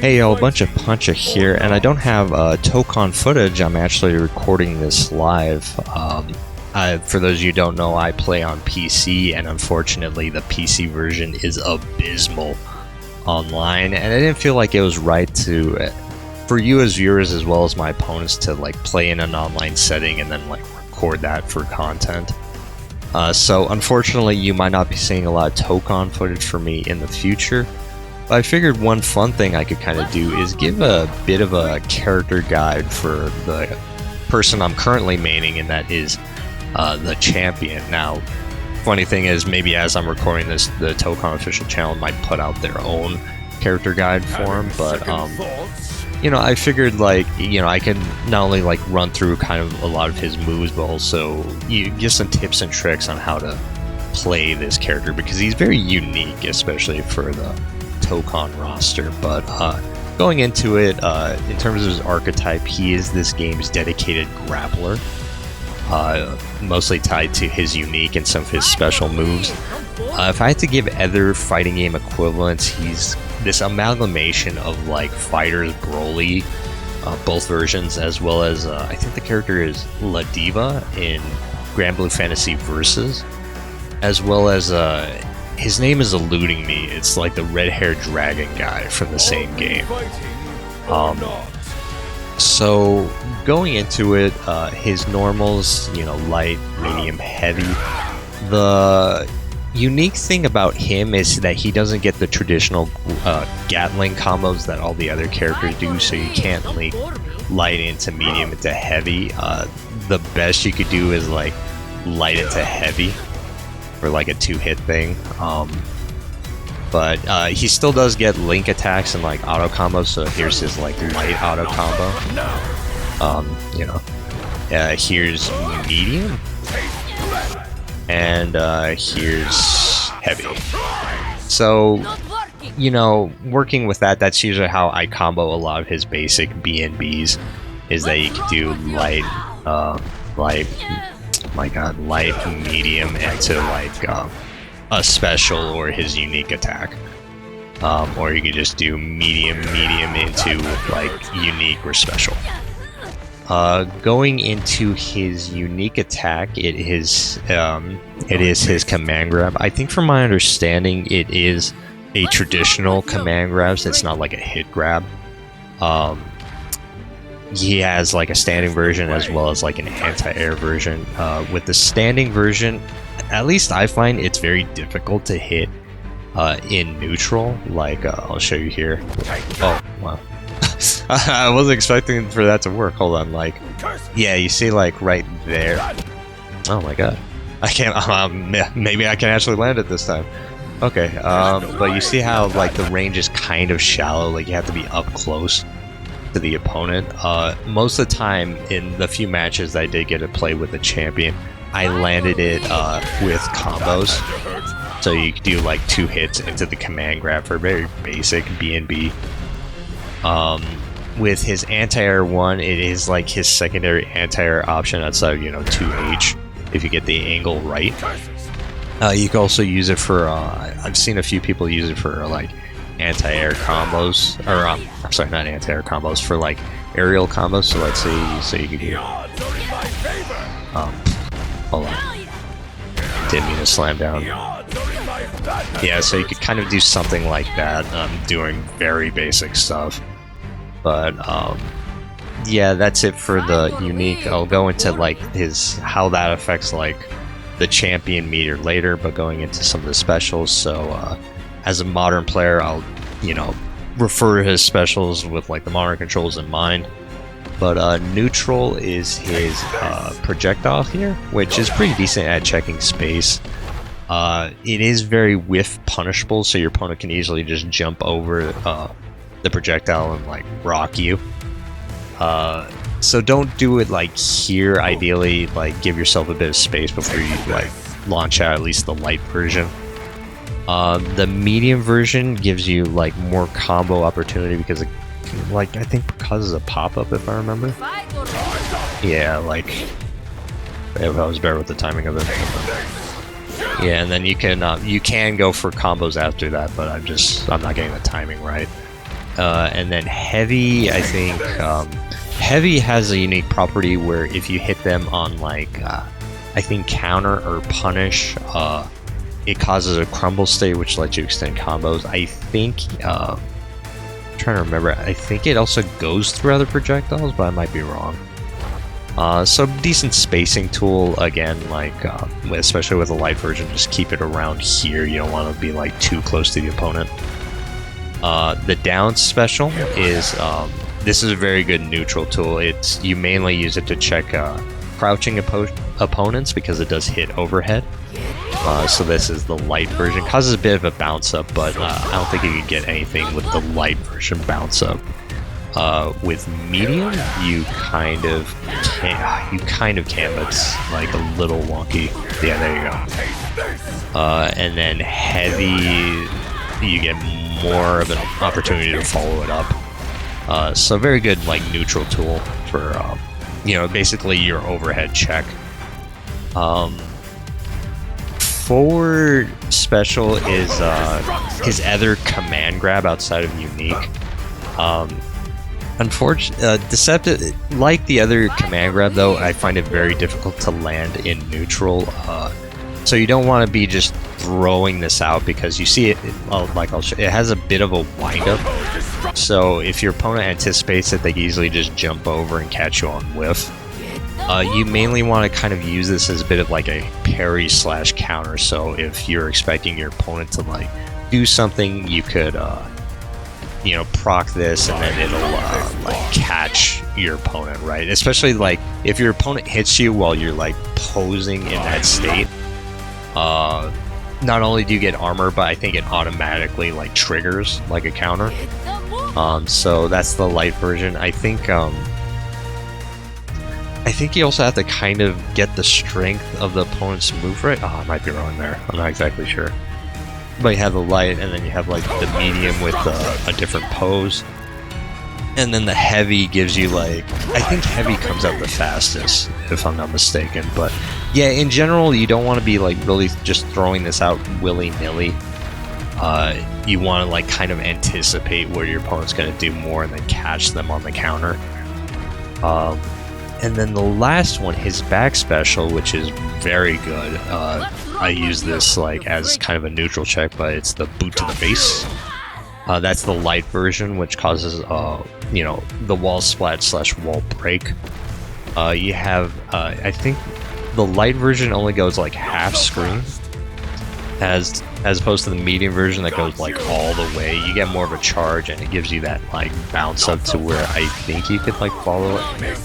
Hey yo, a bunch of Puncha here, and I don't have Tokon footage. I'm actually recording this live. For those of you who don't know, I play on PC, and unfortunately the PC version is abysmal online, and I didn't feel like it was right to, for you as viewers as well as my opponents, to like play in an online setting and then like record that for content. So unfortunately you might not be seeing a lot of Tokon footage for me in the future. I figured one fun thing I could kind of do is give a bit of a character guide for the person I'm currently maining, and that is the champion. Now, funny thing is, maybe as I'm recording this, the Tokon official channel might put out their own character guide for him, but you know, I figured like, you know, I can not only like run through kind of a lot of his moves, but also you give some tips and tricks on how to play this character, because he's very unique, especially for the Tokon roster. But going into it, in terms of his archetype, he is this game's dedicated grappler, mostly tied to his unique and some of his special moves. If I had to give other fighting game equivalents, he's this amalgamation of like Fighters Broly, both versions, as well as I think the character is La Diva in Grand Blue Fantasy Versus, as well as his name is eluding me. It's like the red-haired dragon guy from the same game. So going into it, his normals, you know, light, medium, heavy. The unique thing about him is that he doesn't get the traditional Gatling combos that all the other characters do, so you can't link light into medium into heavy. The best you could do is like light into heavy, for like a two-hit thing. But he still does get link attacks and like auto combos, so here's his like light auto combo. You know, here's medium, and here's heavy. So, you know, working with that, that's usually how I combo a lot of his basic BNBs, is that you can do light, light, medium, into like a special or his unique attack, or you could just do medium into like unique or special. Going into his unique attack, it is his command grab. I think from my understanding, it is a traditional command grab, so it's not like a hit grab. He has like a standing version as well as like an anti-air version. With the standing version, at least I find it's very difficult to hit in neutral. Like, I'll show you here. Oh, wow. I wasn't expecting for that to work. Hold on, like, yeah, you see like right there. Oh my god. I can't, maybe I can actually land it this time. Okay, but you see how like the range is kind of shallow, like you have to be up close to the opponent. Most of the time in the few matches that I did get to play with the champion, I landed it with combos. So you can do like 2 hits into the command grab for a very basic BNB. With his anti-air one, it is like his secondary anti-air option outside of, you know, 2H, if you get the angle right. You can also use it for, I've seen a few people use it for like anti-air combos, or I'm sorry, not anti-air combos, for like aerial combos. So let's say you could do, hold on, didn't mean to slam down. Yeah, so you could kind of do something like that, doing very basic stuff. But yeah, that's it for the unique. I'll go into like how that affects like the champion meter later, but going into some of the specials. So as a modern player, I'll, you know, refer to his specials with like the modern controls in mind. But neutral is his projectile here, which is pretty decent at checking space. It is very whiff punishable, so your opponent can easily just jump over the projectile and like rock you. So don't do it like here. Ideally, like give yourself a bit of space before you like launch out at least the light version. The medium version gives you like more combo opportunity because it, like, I think because of a pop-up, if I remember. Yeah, like if I was better with the timing of it. Yeah, and then you can go for combos after that, but I'm not getting the timing right. And then heavy, I think heavy has a unique property where if you hit them on like I think counter or punish, it causes a crumble state which lets you extend combos. I think I'm trying to remember, I think it also goes through other projectiles, but I might be wrong. So decent spacing tool, again, like especially with a light version, just keep it around here. You don't want to be like too close to the opponent. The down special is this is a very good neutral tool. You mainly use it to check crouching opponents because it does hit overhead. So this is the light version. Causes a bit of a bounce up, but I don't think you can get anything with the light version bounce up. With medium, you kind of can, but it's like a little wonky. Yeah, there you go. And then heavy, you get more of an opportunity to follow it up. So very good like neutral tool for basically your overhead check. Forward special is his other command grab outside of unique. Unfortunately, deceptive, like the other command grab though, I find it very difficult to land in neutral. So you don't want to be just throwing this out because you see it, it has a bit of a windup. So if your opponent anticipates it, they can easily just jump over and catch you on whiff. You mainly want to kind of use this as a bit of like a parry slash counter. So if you're expecting your opponent to like do something, you could proc this and then it'll like catch your opponent, right? Especially like if your opponent hits you while you're like posing in that state. Not only do you get armor, but I think it automatically like triggers like a counter. So that's the light version. I think you also have to kind of get the strength of the opponent's move rate. I might be wrong there. I'm not exactly sure. But you have the light, and then you have like the medium with a different pose. And then the heavy gives you like, I think heavy comes out the fastest, if I'm not mistaken. But yeah, in general, you don't want to be like really just throwing this out willy-nilly. You want to like kind of anticipate where your opponent's going to do more and then catch them on the counter. And then the last one, his back special, which is very good. I use this like as kind of a neutral check, but it's the boot to the face. That's the light version, which causes the wall splat / wall break. You have I think the light version only goes like half screen, as opposed to the medium version that goes like all the way. You get more of a charge, and it gives you that like bounce up to where I think you could like follow it.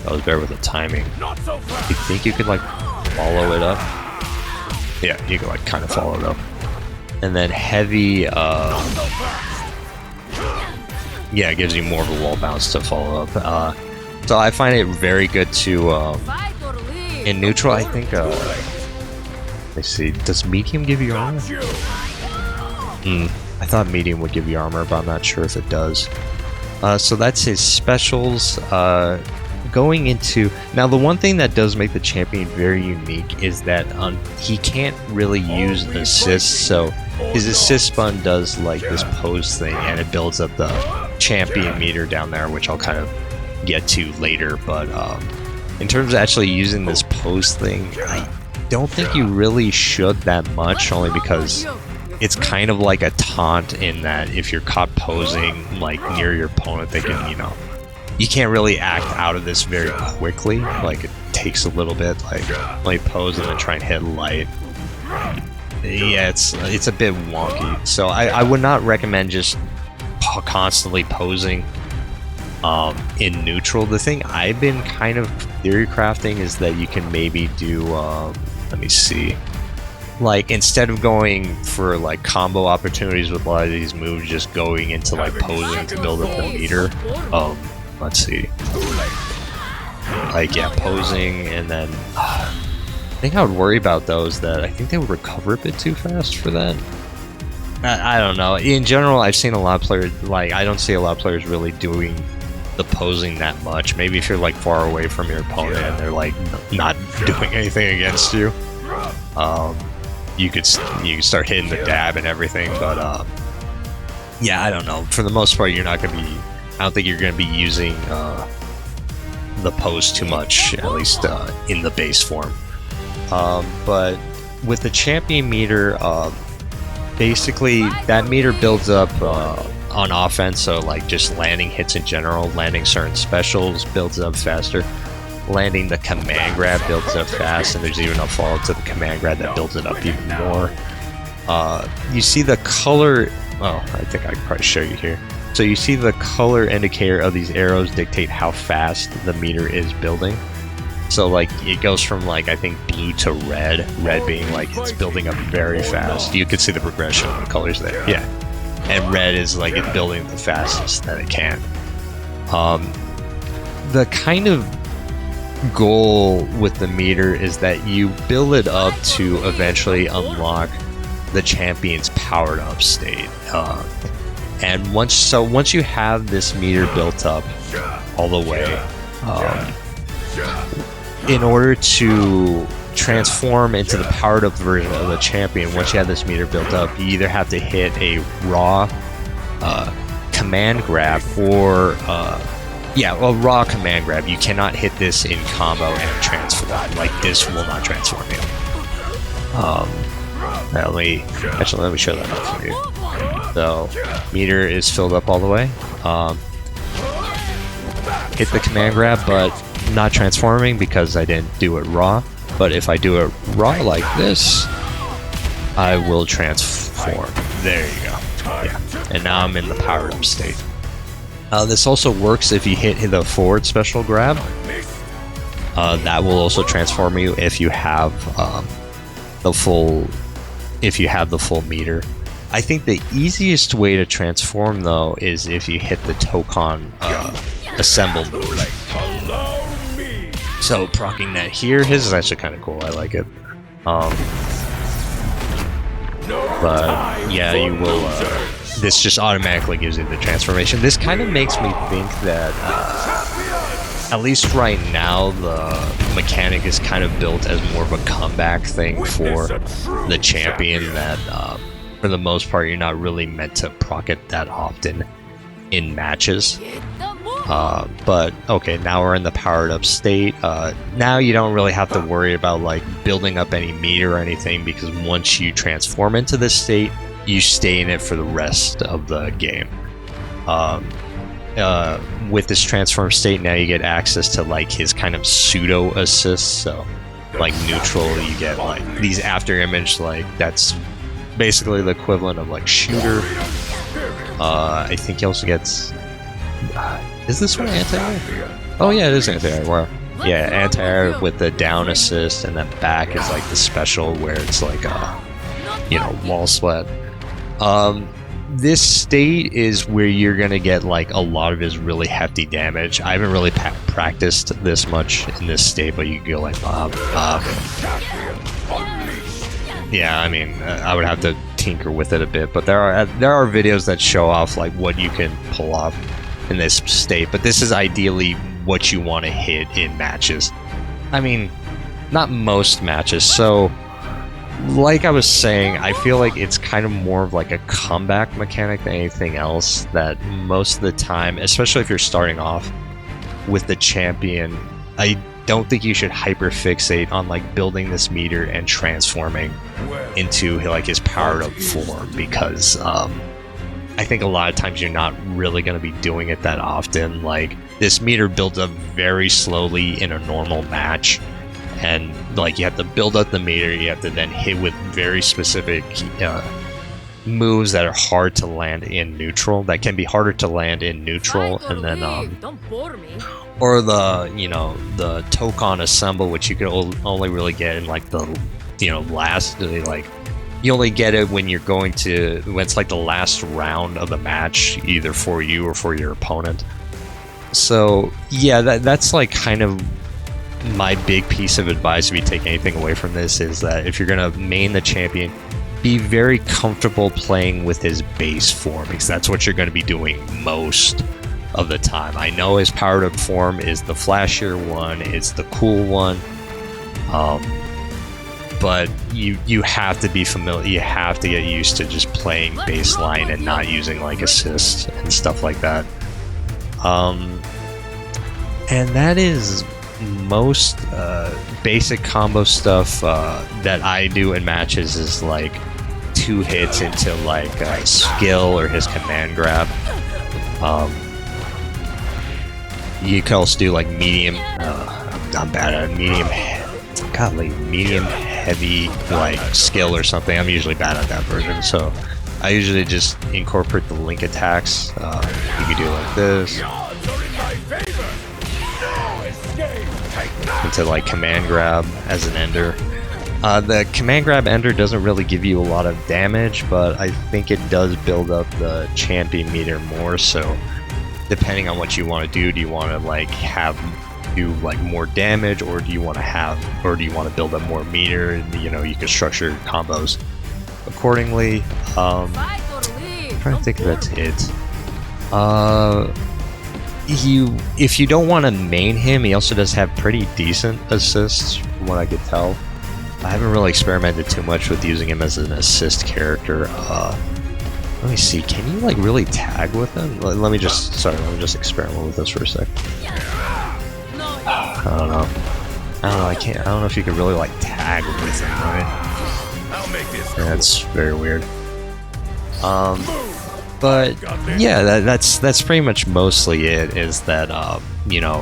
I was better with the timing. You think you could like follow it up? Yeah, you can like kind of follow it up. And then heavy, yeah, it gives you more of a wall bounce to follow up. So I find it very good to, in neutral, I think, let's see, does medium give you armor? I thought medium would give you armor, but I'm not sure if it does. So that's his specials. Going into now, the one thing that does make the champion very unique is that he can't really use assists. So his assist button does like this pose thing, and it builds up the champion meter down there, which I'll kind of get to later. But in terms of actually using this pose thing, I don't think you really should that much, only because it's kind of like a taunt in that if you're caught posing like near your opponent, they can, you can't really act out of this very quickly. Like, it takes a little bit, like pose and then try and hit light. Yeah, it's a bit wonky. So I would not recommend just constantly posing in neutral. The thing I've been kind of theory crafting is that you can maybe do, let me see. Like, instead of going for like combo opportunities with a lot of these moves, just going into like posing to build up the meter. Let's see. Like, yeah, posing, and then I think I would worry about those that I think they would recover a bit too fast for that. I don't know. In general, I've seen a lot of players, like, I don't see a lot of players really doing the posing that much. Maybe if you're like far away from your opponent and they're like not doing anything against you, you could start hitting the dab and everything. But yeah, I don't know. For the most part, you're not going to be. I don't think you're going to be using the pose too much, at least in the base form. But with the champion meter, basically that meter builds up on offense. So like just landing hits in general, landing certain specials builds up faster. Landing the command grab builds up fast, and there's even a follow-up to the command grab that builds it up even more. You see the color. Oh, I think I can probably show you here. So you see the color indicator of these arrows dictate how fast the meter is building. So like it goes from like I think blue to red, red being like it's building up very fast. You can see the progression of the colors there. Yeah. And red is like it's building the fastest that it can. The kind of goal with the meter is that you build it up to eventually unlock the champion's powered up state. And once you have this meter built up all the way, in order to transform into the powered up version of the champion, once you have this meter built up, you either have to hit a raw command grab or a raw command grab. You cannot hit this in combo and transform. Like this will not transform you. Let me show that up for you. So meter is filled up all the way. Hit the command grab, but not transforming because I didn't do it raw. But if I do it raw like this, I will transform. There you go. Yeah. And now I'm in the powered up state. This also works if you hit the forward special grab. That will also transform you if you have the full meter. I think the easiest way to transform though is if you hit the Tokon assemble move. So proccing that here, his is actually kind of cool. I like it. But yeah, you will. This just automatically gives you the transformation. This kind of makes me think that, at least right now, the mechanic is kind of built as more of a comeback thing for the champion. That, for the most part, you're not really meant to proc it that often in matches. But okay, now we're in the powered up state. Now you don't really have to worry about like building up any meter or anything, because once you transform into this state, you stay in it for the rest of the game. With this transform state, now you get access to like his kind of pseudo assists. So like neutral, you get like these after image, like that's basically the equivalent of like shooter. I think he also gets. Is this one anti-air? Oh yeah, it is anti-air. Wow. Yeah, anti-air with the down assist, and then back is like the special where it's like wall sweat. This state is where you're gonna get like a lot of his really hefty damage. I haven't really practiced this much in this state, but you can go like yeah, I mean, I would have to tinker with it a bit, but there are videos that show off like what you can pull off in this state, but this is ideally what you want to hit in matches. I mean, not most matches. So like I was saying, I feel like it's kind of more of like a comeback mechanic than anything else, that most of the time, especially if you're starting off with the champion, I don't think you should hyper fixate on like building this meter and transforming into like his powered up form, because I think a lot of times you're not really going to be doing it that often. Like this meter builds up very slowly in a normal match, and like you have to build up the meter, you have to then hit with very specific moves that are hard to land in neutral, that can be harder to land in neutral, and then or the Tokon assemble, which you can only really get in like the last, like you only get it when you're when it's like the last round of the match, either for you or for your opponent. So yeah, that's like kind of my big piece of advice. If you take anything away from this, is that if you're gonna main the champion, be very comfortable playing with his base form, because that's what you're going to be doing most of the time. I know his powered up form is the flashier one, it's the cool one, but you have to be familiar. You have to get used to just playing baseline and not using like assists and stuff like that. And that is most basic combo stuff that I do in matches is like 2 hits into like a skill or his command grab. You can also do like medium. I'm bad at medium. Godly, medium heavy like skill or something. I'm usually bad at that version, so I usually just incorporate the link attacks. You can do it like this into like command grab as an ender. The command grab ender doesn't really give you a lot of damage, but I think it does build up the champion meter more. So depending on what you want to do you want to like do like more damage, or do you want to build up more meter, and you know, you can structure combos accordingly. I'm trying to think if that's it. If you don't want to main him, he also does have pretty decent assists from what I could tell. I haven't really experimented too much with using him as an assist character. Let me see, can you like really tag with him? Let me just experiment with this for a sec. I don't know. I don't know if you can really like tag with him, right? That's very weird. But yeah, that's pretty much mostly it. Is that you know,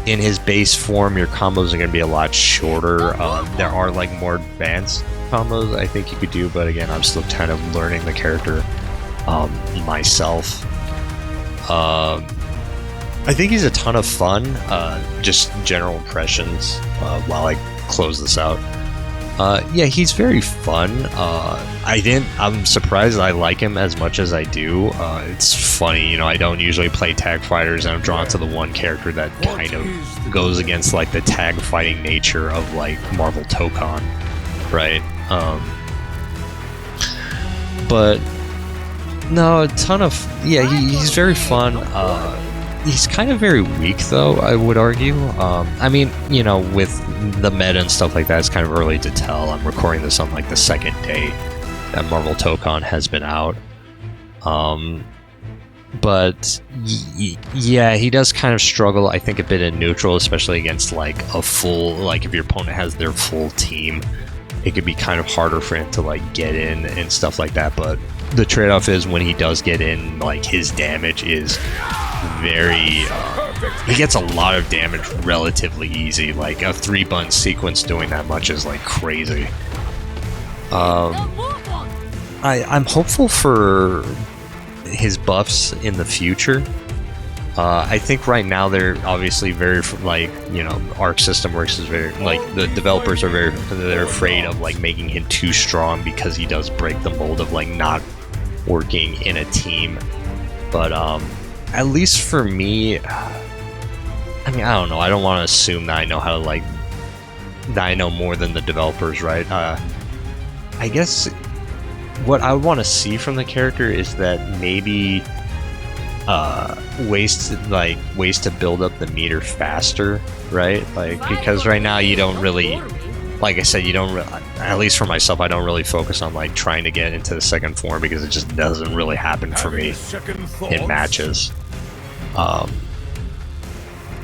in his base form, your combos are going to be a lot shorter. There are like more advanced combos I think you could do, but again, I'm still kind of learning the character myself. I think he's a ton of fun. Just general impressions while I close this out. Yeah, he's very fun. I'm surprised I like him as much as I do. It's funny, you know, I don't usually play tag fighters, and I'm drawn to the one character that kind of goes against like the tag fighting nature of like Marvel Tokon, right? But no, a ton of he's very fun. He's kind of very weak, though, I would argue. I mean, you know, with the meta and stuff like that, it's kind of early to tell. I'm recording this on, like, the second day that Marvel Tokon has been out. But, yeah, he does kind of struggle, I think, a bit in neutral, especially against, like, a full... Like, if your opponent has their full team, it could be kind of harder for him to, like, get in and stuff like that. But the trade-off is when he does get in, like, his damage is... very he gets a lot of damage relatively easy. Like a 3-button sequence doing that much is like crazy. I'm hopeful for his buffs in the future. I think right now they're obviously very like, you know, Arc System Works is very like the developers are they're afraid of like making him too strong because he does break the mold of like not working in a team. But at least for me, I mean, I don't know. I don't want to assume that I know how to that I know more than the developers, right? I guess what I want to see from the character is that maybe ways to build up the meter faster, right? Like, because right now you don't really, like I said, at least for myself, I don't really focus on like trying to get into the second form because it just doesn't really happen for me in matches. But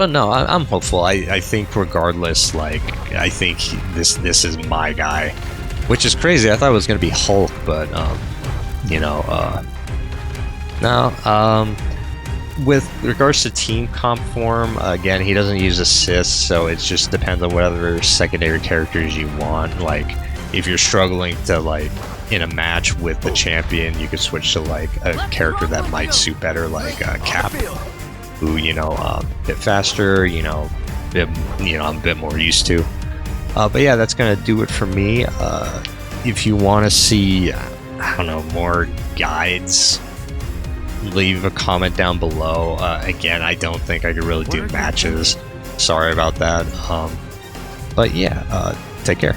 no, I'm hopeful. I think regardless, like, I think this is my guy, which is crazy. I thought it was gonna be Hulk, but you know, no. With regards to team comp form, again, he doesn't use assists, so it just depends on whatever secondary characters you want. Like, if you're struggling to like in a match with the champion, you could switch to like a character that might suit better, like Cap, who, you know, a bit faster, you know, I'm a bit more used to. But yeah, that's gonna do it for me. If you want to see, I don't know, more guides, leave a comment down below. Again, I don't think I could really do matches. Sorry about that. But yeah, take care.